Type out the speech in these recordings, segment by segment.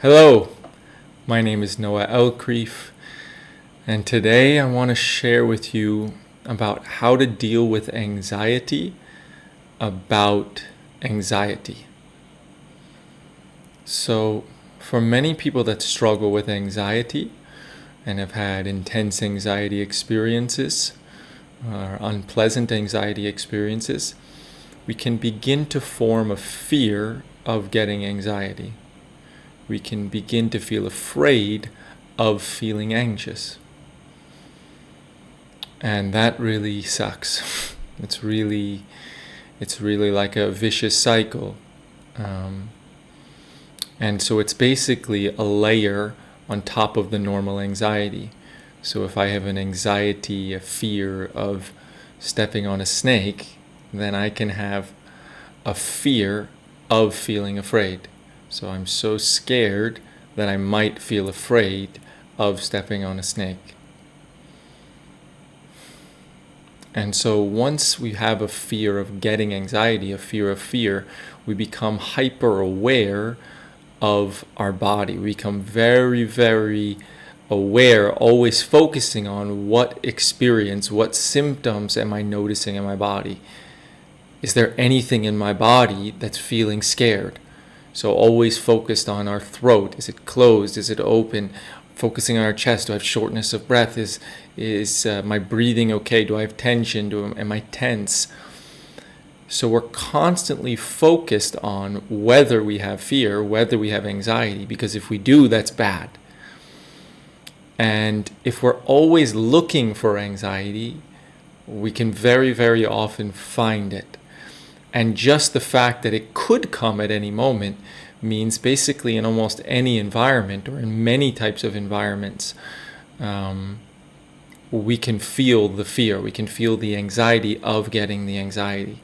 Hello, my name is Noah Elkrief, and today I want to share with you about how to deal with anxiety about anxiety. So, for many people that struggle with anxiety and have had intense anxiety experiences or unpleasant anxiety experiences, we can begin to form a fear of getting anxiety. We can begin to feel afraid of feeling anxious. And that really sucks. It's really like a vicious cycle. And so it's basically a layer on top of the normal anxiety. So if I have an anxiety, a fear of stepping on a snake, then I can have a fear of feeling afraid. So I'm so scared that I might feel afraid of stepping on a snake. And so once we have a fear of getting anxiety, a fear of fear, we become hyper aware of our body. We become very, very aware, always focusing on what experience, what symptoms am I noticing in my body? Is there anything in my body that's feeling scared? So always focused on our throat. Is it closed? Is it open? Focusing on our chest. Do I have shortness of breath? Is my breathing okay? Do I have tension? Am I tense? So we're constantly focused on whether we have fear, whether we have anxiety, because if we do, that's bad. And if we're always looking for anxiety, we can very, very often find it. And just the fact that it could come at any moment means basically in almost any environment or in many types of environments, we can feel the fear, we can feel the anxiety of getting the anxiety.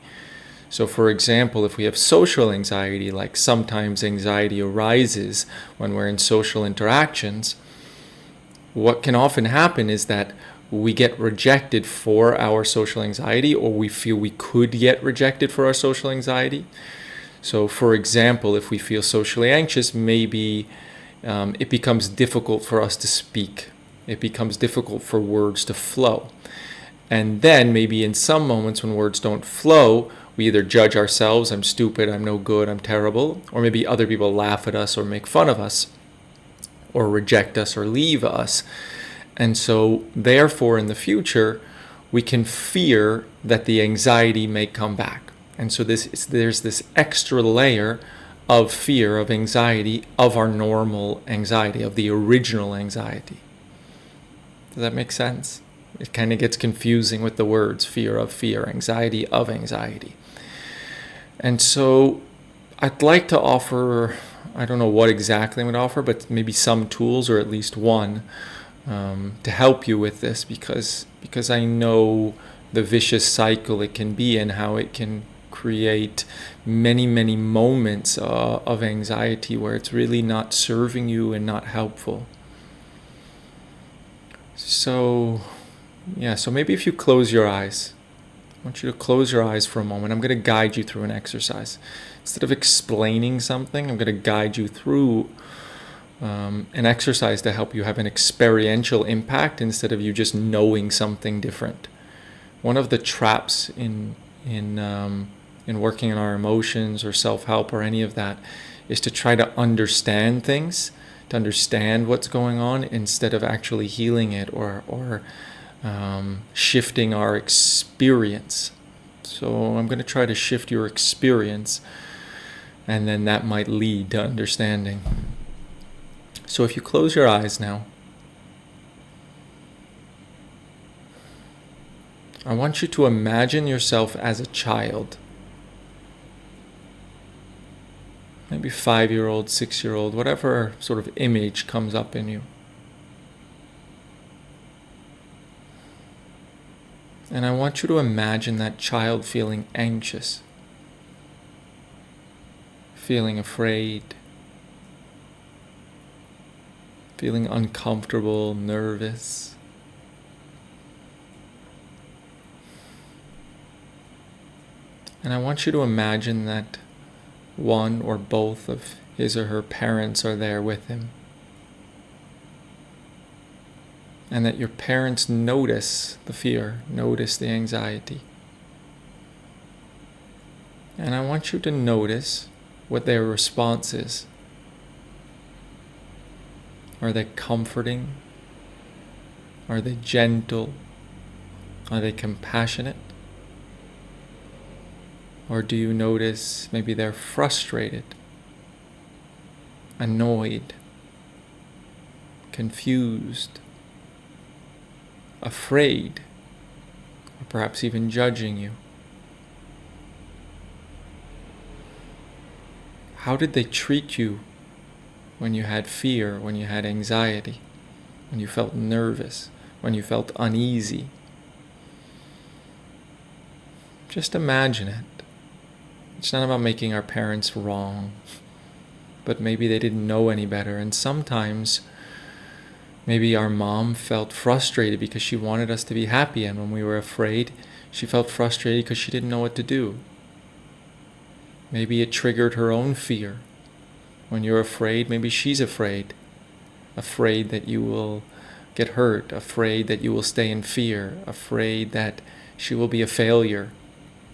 So for example, if we have social anxiety, like sometimes anxiety arises when we're in social interactions, what can often happen is that we get rejected for our social anxiety, or we feel we could get rejected for our social anxiety. So for example, if we feel socially anxious, maybe it becomes difficult for us to speak. It becomes difficult for words to flow. And then maybe in some moments when words don't flow, we either judge ourselves, I'm stupid, I'm no good, I'm terrible, or maybe other people laugh at us or make fun of us, or reject us or leave us. And so, therefore, in the future, we can fear that the anxiety may come back. And so there's this extra layer of fear, of anxiety, of our normal anxiety, of the original anxiety. Does that make sense? It kind of gets confusing with the words fear of fear, anxiety of anxiety. And so I'd like to offer, I don't know what exactly I'm going to offer, but maybe some tools, or at least one, to help you with this, because I know the vicious cycle it can be and how it can create many, many moments of anxiety where it's really not serving you and not helpful. So maybe if you close your eyes, I want you to close your eyes for a moment. I'm going to guide you through an exercise. Instead of explaining something, I'm going to guide you through an exercise to help you have an experiential impact instead of you just knowing something different. One of the traps in working on our emotions or self-help or any of that is to try to understand things, to understand what's going on instead of actually healing it or shifting our experience. So I'm going to try to shift your experience, and then that might lead to understanding. So if you close your eyes now, I want you to imagine yourself as a child. Maybe 5-year-old, 6-year-old, whatever sort of image comes up in you. And I want you to imagine that child feeling anxious, feeling afraid, feeling uncomfortable, nervous. And I want you to imagine that one or both of his or her parents are there with him. And that your parents notice the fear, notice the anxiety. And I want you to notice what their response is. Are they comforting? Are they gentle? Are they compassionate? Or do you notice maybe they're frustrated, annoyed, confused, afraid, or perhaps even judging you? How did they treat you when you had fear, when you had anxiety, when you felt nervous, when you felt uneasy? Just imagine it. It's not about making our parents wrong, but maybe they didn't know any better. And sometimes maybe our mom felt frustrated because she wanted us to be happy, and when we were afraid, she felt frustrated because she didn't know what to do. Maybe it triggered her own fear. When you're afraid, maybe she's afraid. Afraid that you will get hurt, afraid that you will stay in fear, afraid that she will be a failure,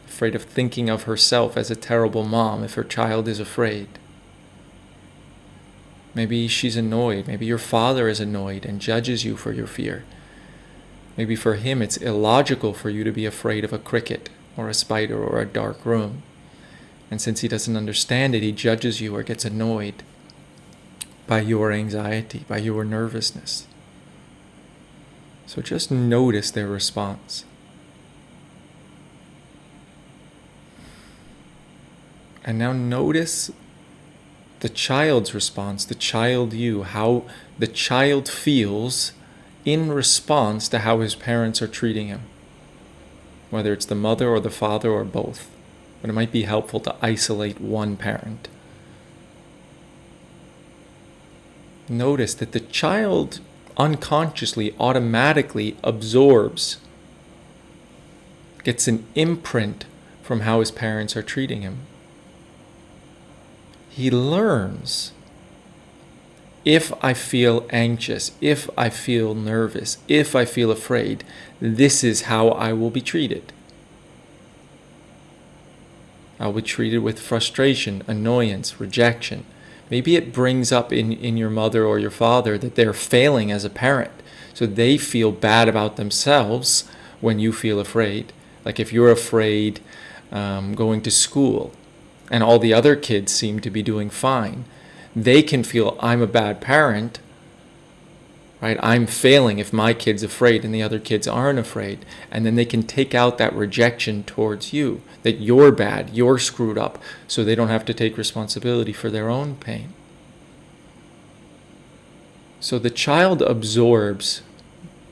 afraid of thinking of herself as a terrible mom if her child is afraid. Maybe she's annoyed. Maybe your father is annoyed and judges you for your fear. Maybe for him it's illogical for you to be afraid of a cricket or a spider or a dark room. And since he doesn't understand it, he judges you or gets annoyed by your anxiety, by your nervousness. So just notice their response. And now notice the child's response, the child you, how the child feels in response to how his parents are treating him. Whether it's the mother or the father or both. But it might be helpful to isolate one parent. Notice that the child unconsciously, automatically absorbs, gets an imprint from how his parents are treating him. He learns, if I feel anxious, if I feel nervous, if I feel afraid, this is how I will be treated. I'll be treated with frustration, annoyance, rejection. Maybe it brings up in your mother or your father that they're failing as a parent. So they feel bad about themselves when you feel afraid. Like if you're afraid going to school and all the other kids seem to be doing fine, they can feel I'm a bad parent, right? I'm failing if my kid's afraid and the other kids aren't afraid. And then they can take out that rejection towards you, that you're bad, you're screwed up, so they don't have to take responsibility for their own pain. So the child absorbs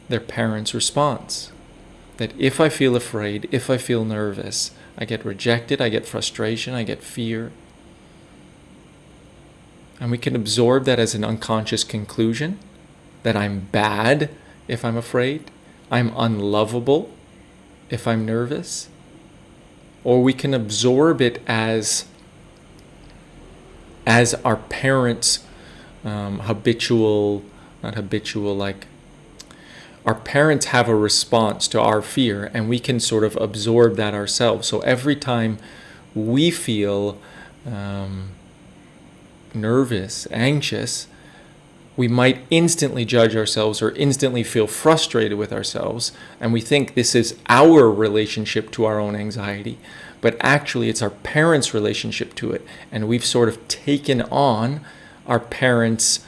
their parents' response. That if I feel afraid, if I feel nervous, I get rejected, I get frustration, I get fear. And we can absorb that as an unconscious conclusion, that I'm bad if I'm afraid, I'm unlovable if I'm nervous. Or we can absorb it as our parents' our parents have a response to our fear, and we can sort of absorb that ourselves. So every time we feel nervous, anxious, we might instantly judge ourselves or instantly feel frustrated with ourselves, and we think this is our relationship to our own anxiety, but actually it's our parents' relationship to it, and we've sort of taken on our parents'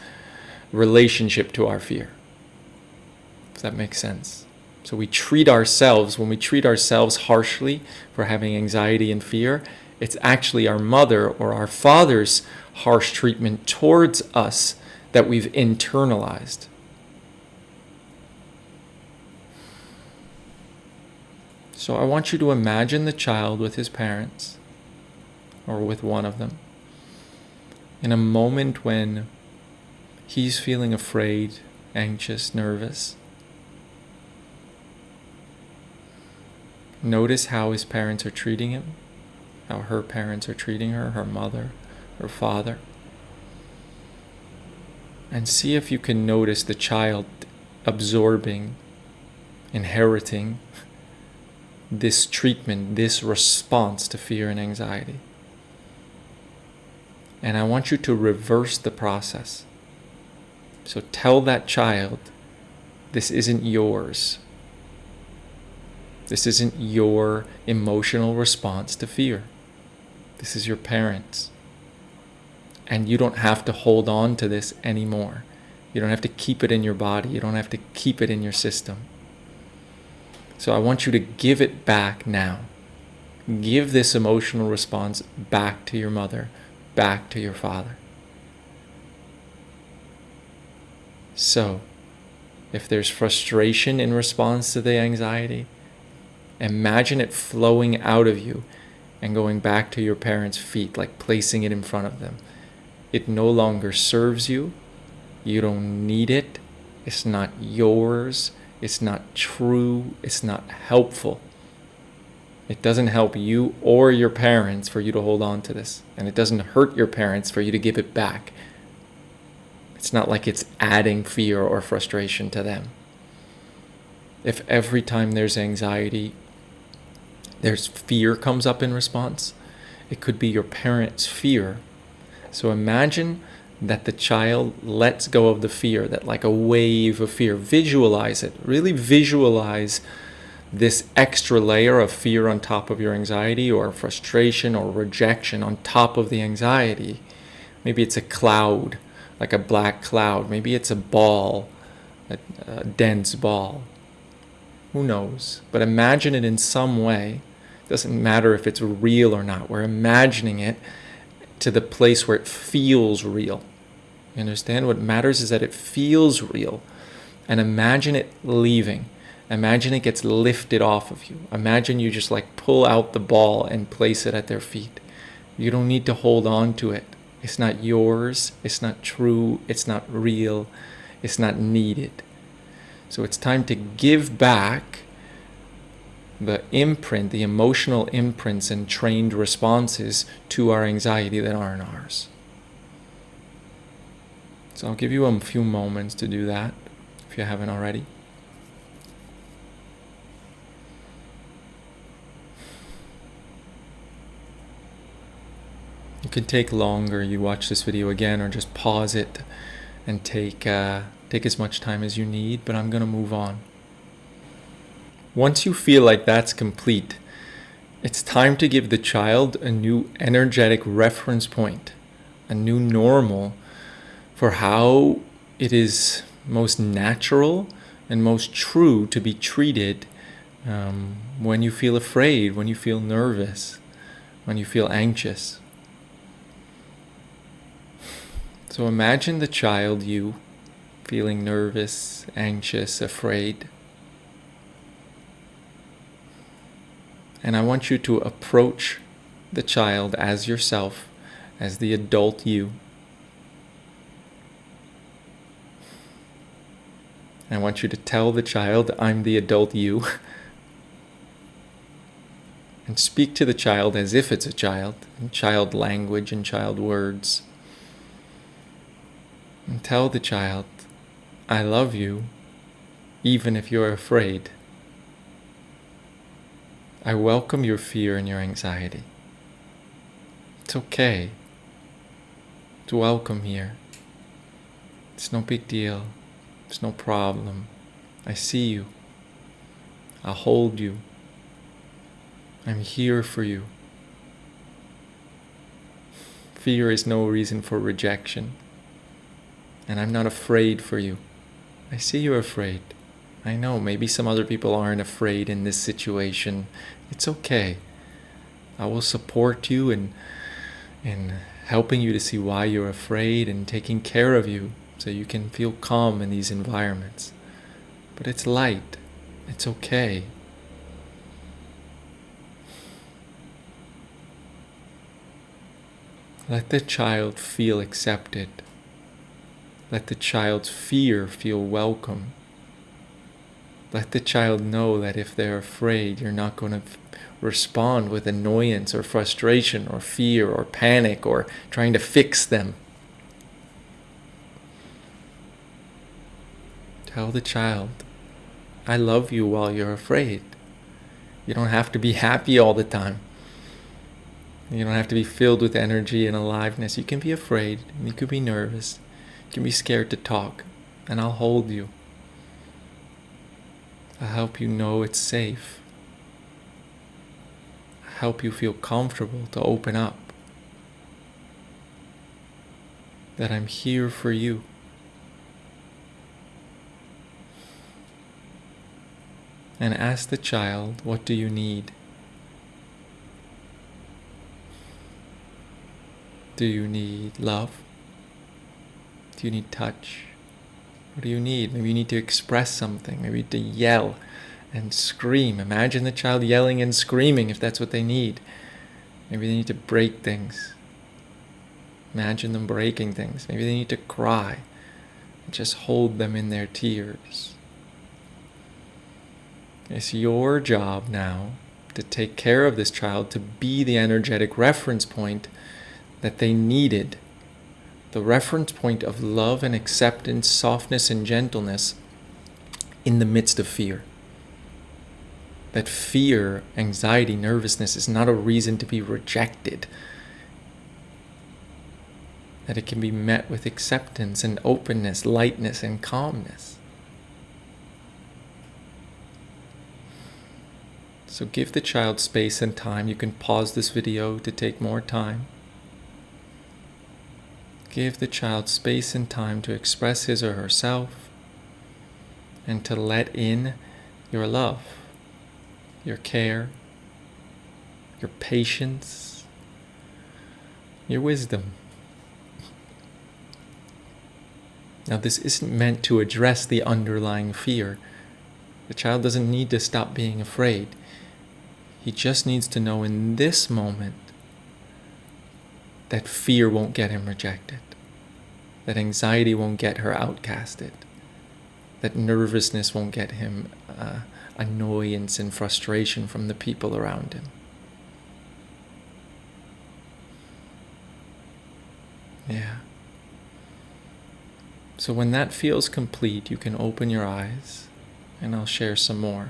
relationship to our fear. If that makes sense. So when we treat ourselves harshly for having anxiety and fear, it's actually our mother or our father's harsh treatment towards us that we've internalized. So I want you to imagine the child with his parents, or with one of them, in a moment when he's feeling afraid, anxious, nervous. Notice how his parents are treating him, how her parents are treating her, her mother, her father. And see if you can notice the child absorbing, inheriting this treatment, this response to fear and anxiety. And I want you to reverse the process. So tell that child, this isn't yours. This isn't your emotional response to fear. This is your parents'. And you don't have to hold on to this anymore. You don't have to keep it in your body. You don't have to keep it in your system. So I want you to give it back now. Give this emotional response back to your mother, back to your father. So, if there's frustration in response to the anxiety, imagine it flowing out of you and going back to your parents' feet, like placing it in front of them. It no longer serves you. You don't need it. It's not yours. It's not true. It's not helpful. It doesn't help you or your parents for you to hold on to this. And it doesn't hurt your parents for you to give it back. It's not like it's adding fear or frustration to them. If every time there's anxiety, there's fear comes up in response, it could be your parents' fear. So imagine that the child lets go of the fear, that like a wave of fear. Visualize it. Really visualize this extra layer of fear on top of your anxiety, or frustration or rejection on top of the anxiety. Maybe it's a cloud, like a black cloud. Maybe it's a ball, a dense ball. Who knows? But imagine it in some way. It doesn't matter if it's real or not. We're imagining it to the place where it feels real. You understand? What matters is that it feels real. And imagine it leaving. Imagine it gets lifted off of you. Imagine you just like pull out the ball and place it at their feet. You don't need to hold on to it. It's not yours. It's not true. It's not real. It's not needed. So it's time to give back the imprint, the emotional imprints and trained responses to our anxiety that aren't ours. So I'll give you a few moments to do that, if you haven't already. You can take longer. You watch this video again, or just pause it and take as much time as you need, but I'm going to move on. Once you feel like that's complete, it's time to give the child a new energetic reference point, a new normal for how it is most natural and most true to be treated when you feel afraid, when you feel nervous, when you feel anxious. So imagine the child, you, feeling nervous, anxious, afraid. And I want you to approach the child as yourself, as the adult you. I want you to tell the child, I'm the adult you. And speak to the child as if it's a child, in child language and child words. And tell the child, I love you, even if you're afraid. I welcome your fear and your anxiety. It's okay. It's welcome here. It's no big deal. It's no problem. I see you. I'll hold you. I'm here for you. Fear is no reason for rejection. And I'm not afraid for you. I see you're afraid. I know maybe some other people aren't afraid in this situation. It's okay. I will support you in helping you to see why you're afraid and taking care of you so you can feel calm in these environments. But it's light. It's okay. Let the child feel accepted. Let the child's fear feel welcome. Let the child know that if they're afraid, you're not going to respond with annoyance or frustration or fear or panic or trying to fix them. Tell the child, I love you while you're afraid. You don't have to be happy all the time. You don't have to be filled with energy and aliveness. You can be afraid, and you can be nervous. You can be scared to talk, and I'll hold you. I'll help you know it's safe. I'll help you feel comfortable to open up. That I'm here for you. And ask the child, what do you need? Do you need love? Do you need touch? What do you need? Maybe you need to express something. Maybe you need to yell and scream. Imagine the child yelling and screaming if that's what they need. Maybe they need to break things. Imagine them breaking things. Maybe they need to cry. Just hold them in their tears. It's your job now to take care of this child, to be the energetic reference point that they needed. The reference point of love and acceptance, softness and gentleness in the midst of fear. That fear, anxiety, nervousness is not a reason to be rejected. That it can be met with acceptance and openness, lightness and calmness. So give the child space and time. You can pause this video to take more time. Give the child space and time to express his or herself and to let in your love, your care, your patience, your wisdom. Now, this isn't meant to address the underlying fear. The child doesn't need to stop being afraid. He just needs to know in this moment that fear won't get him rejected, that anxiety won't get her outcasted, that nervousness won't get him annoyance and frustration from the people around him. Yeah. So when that feels complete, you can open your eyes and I'll share some more.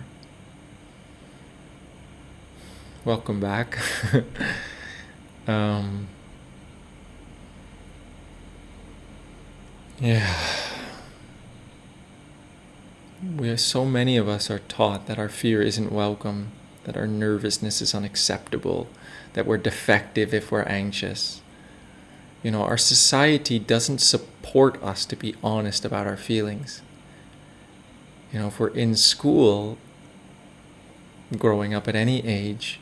Welcome back. Yeah. So many of us are taught that our fear isn't welcome, that our nervousness is unacceptable, that we're defective if we're anxious. You know, our society doesn't support us to be honest about our feelings. You know, if we're in school, growing up at any age,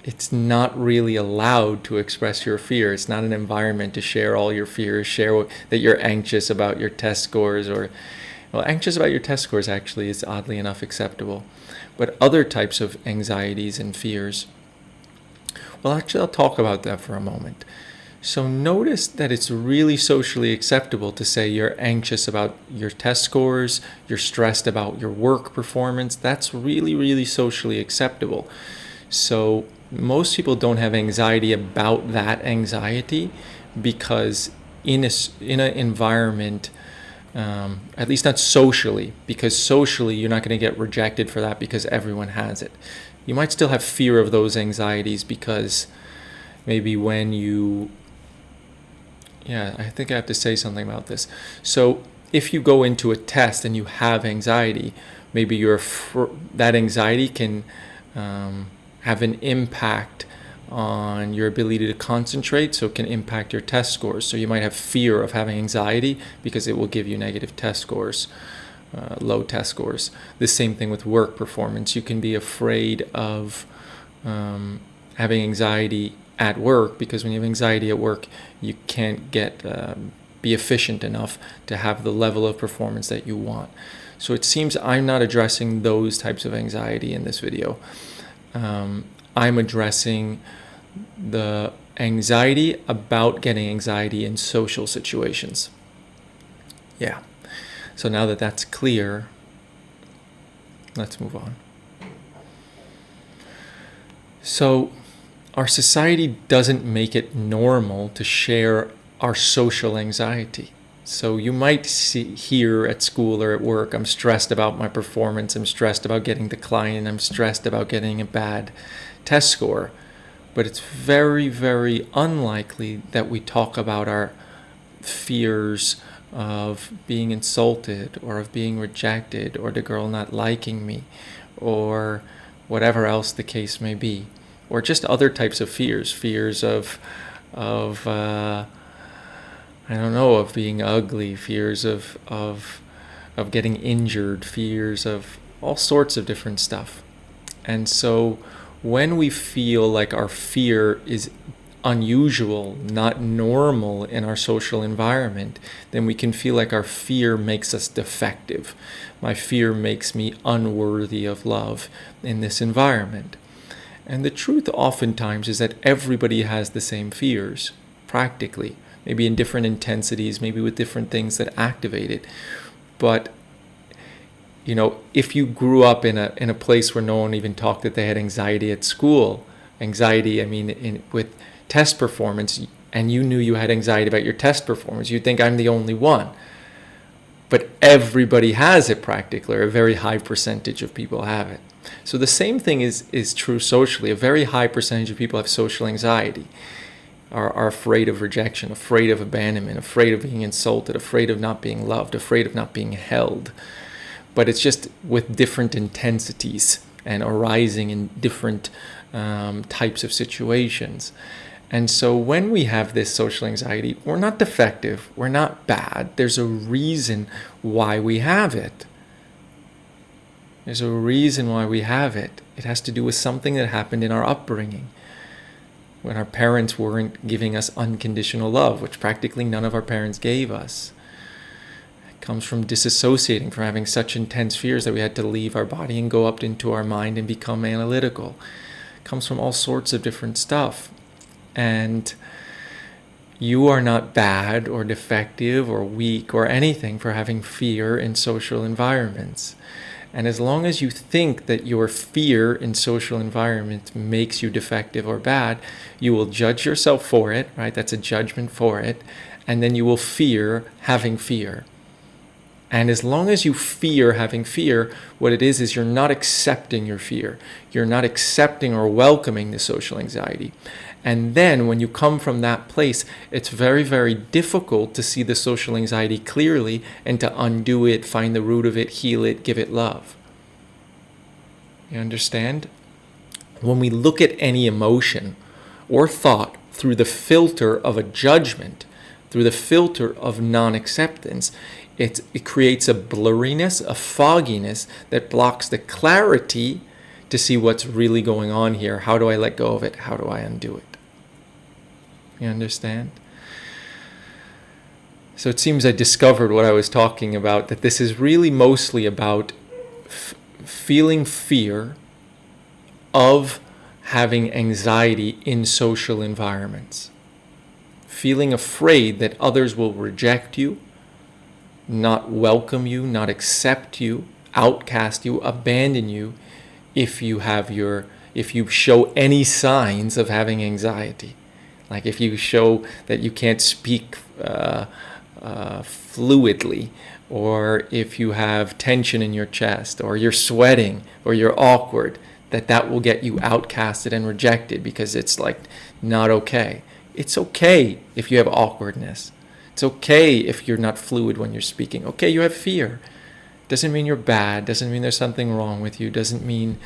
it's not really allowed to express your fear. It's not an environment to share all your fears, share that you're anxious about your test scores anxious about your test scores actually is oddly enough acceptable. But other types of anxieties and fears, well, actually, I'll talk about that for a moment. So notice that it's really socially acceptable to say you're anxious about your test scores, you're stressed about your work performance. That's really, really socially acceptable. So most people don't have anxiety about that anxiety because in an environment, at least not socially, because socially you're not going to get rejected for that because everyone has it. You might still have fear of those anxieties because maybe when you... Yeah, I think I have to say something about this. So if you go into a test and you have anxiety, maybe that anxiety can have an impact on your ability to concentrate, so it can impact your test scores. So you might have fear of having anxiety because it will give you negative test scores, low test scores. The same thing with work performance. You can be afraid of having anxiety at work because when you have anxiety at work, you can't be efficient enough to have the level of performance that you want. So it seems I'm not addressing those types of anxiety in this video. I'm addressing the anxiety about getting anxiety in social situations. Yeah. So now that that's clear, let's move on. So our society doesn't make it normal to share our social anxiety. So you might hear at school or at work, I'm stressed about my performance, I'm stressed about getting declined, I'm stressed about getting a bad test score. But it's very, very unlikely that we talk about our fears of being insulted or of being rejected or the girl not liking me or whatever else the case may be, or just other types of fears of I don't know, of being ugly, fears of getting injured, fears of all sorts of different stuff. And so when we feel like our fear is unusual, not normal in our social environment, then we can feel like our fear makes us defective. My fear makes me unworthy of love in this environment. And the truth oftentimes is that everybody has the same fears, practically. Maybe in different intensities, maybe with different things that activate it. But, you know, if you grew up in a place where no one even talked that they had anxiety at school, anxiety, I mean, with test performance, and you knew you had anxiety about your test performance, you'd think I'm the only one. But everybody has it practically, or a very high percentage of people have it. So the same thing is true socially. A very high percentage of people have social anxiety. Are afraid of rejection, afraid of abandonment, afraid of being insulted, afraid of not being loved, afraid of not being held. But it's just with different intensities and arising in different types of situations. And so when we have this social anxiety, we're not defective, we're not bad. There's a reason why we have it. There's a reason why we have it. It has to do with something that happened in our upbringing, when our parents weren't giving us unconditional love, which practically none of our parents gave us. It comes from disassociating, from having such intense fears that we had to leave our body and go up into our mind and become analytical. It comes from all sorts of different stuff. And you are not bad or defective or weak or anything for having fear in social environments. And as long as you think that your fear in social environments makes you defective or bad, you will judge yourself for it, right? That's a judgment for it. And then you will fear having fear. And as long as you fear having fear, what it is you're not accepting your fear. You're not accepting or welcoming the social anxiety. And then when you come from that place, it's very, very difficult to see the social anxiety clearly and to undo it, find the root of it, heal it, give it love. You understand? When we look at any emotion or thought through the filter of a judgment, through the filter of non-acceptance, it creates a blurriness, a fogginess that blocks the clarity to see what's really going on here. How do I let go of it? How do I undo it? You understand? So it seems I discovered what I was talking about, that this is really mostly about feeling fear of having anxiety in social environments. Feeling afraid that others will reject you, not welcome you, not accept you, outcast you, abandon you if you show any signs of having anxiety. Like if you show that you can't speak fluidly, or if you have tension in your chest, or you're sweating, or you're awkward, that will get you outcasted and rejected because it's like not okay. It's okay if you have awkwardness. It's okay if you're not fluid when you're speaking. Okay, you have fear. Doesn't mean you're bad. Doesn't mean there's something wrong with you. Doesn't mean,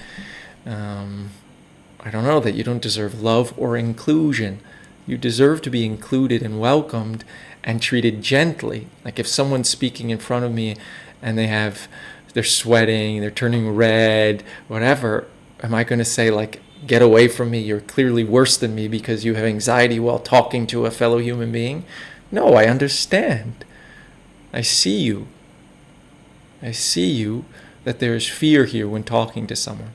that you don't deserve love or inclusion. You deserve to be included and welcomed and treated gently. Like if someone's speaking in front of me and they're sweating, they're turning red, whatever, am I going to say like, get away from me, you're clearly worse than me because you have anxiety while talking to a fellow human being? No, I understand. I see you. I see you that there is fear here when talking to someone.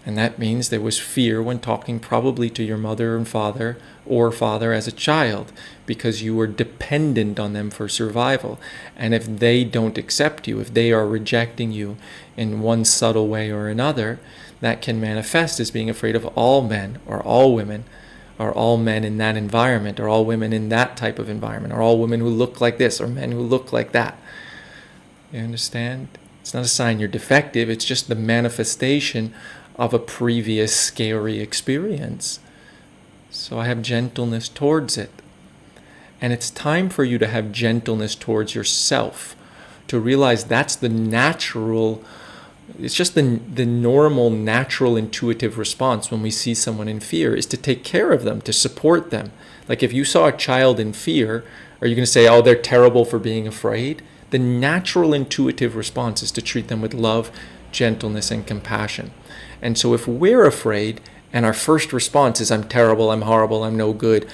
And that means there was fear when talking probably to your mother and father, or father as a child, because you were dependent on them for survival. And if they don't accept you, if they are rejecting you in one subtle way or another, that can manifest as being afraid of all men or all women, are all men in that environment, are all women in that type of environment, are all women who look like this, or men who look like that. You understand? It's not a sign you're defective, it's just the manifestation of a previous scary experience. So I have gentleness towards it. And it's time for you to have gentleness towards yourself, to realize that's the natural, it's just the normal, natural, intuitive response when we see someone in fear, is to take care of them, to support them. Like if you saw a child in fear, are you going to say, oh, they're terrible for being afraid? The natural, intuitive response is to treat them with love, gentleness, and compassion. And so if we're afraid and our first response is, I'm terrible, I'm horrible, I'm no good,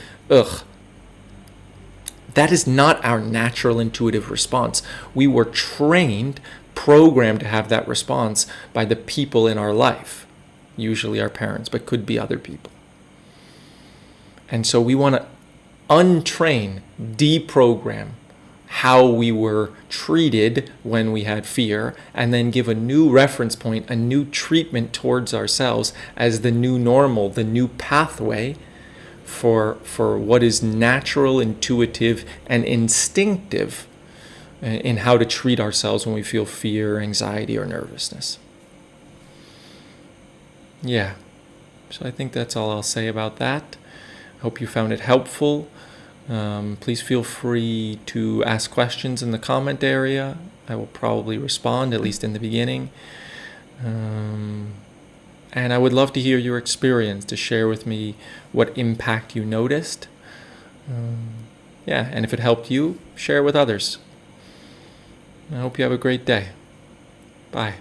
that is not our natural, intuitive response. We were trained, programmed to have that response by the people in our life, usually our parents, but could be other people. And so we want to untrain, deprogram how we were treated when we had fear, and then give a new reference point, a new treatment towards ourselves as the new normal, the new pathway for what is natural, intuitive, and instinctive in how to treat ourselves when we feel fear, anxiety, or nervousness. Yeah, so I think that's all I'll say about that. I hope you found it helpful. Please feel free to ask questions in the comment area. I will probably respond, at least in the beginning. And I would love to hear your experience, to share with me what impact you noticed. And if it helped you, share with others. I hope you have a great day. Bye.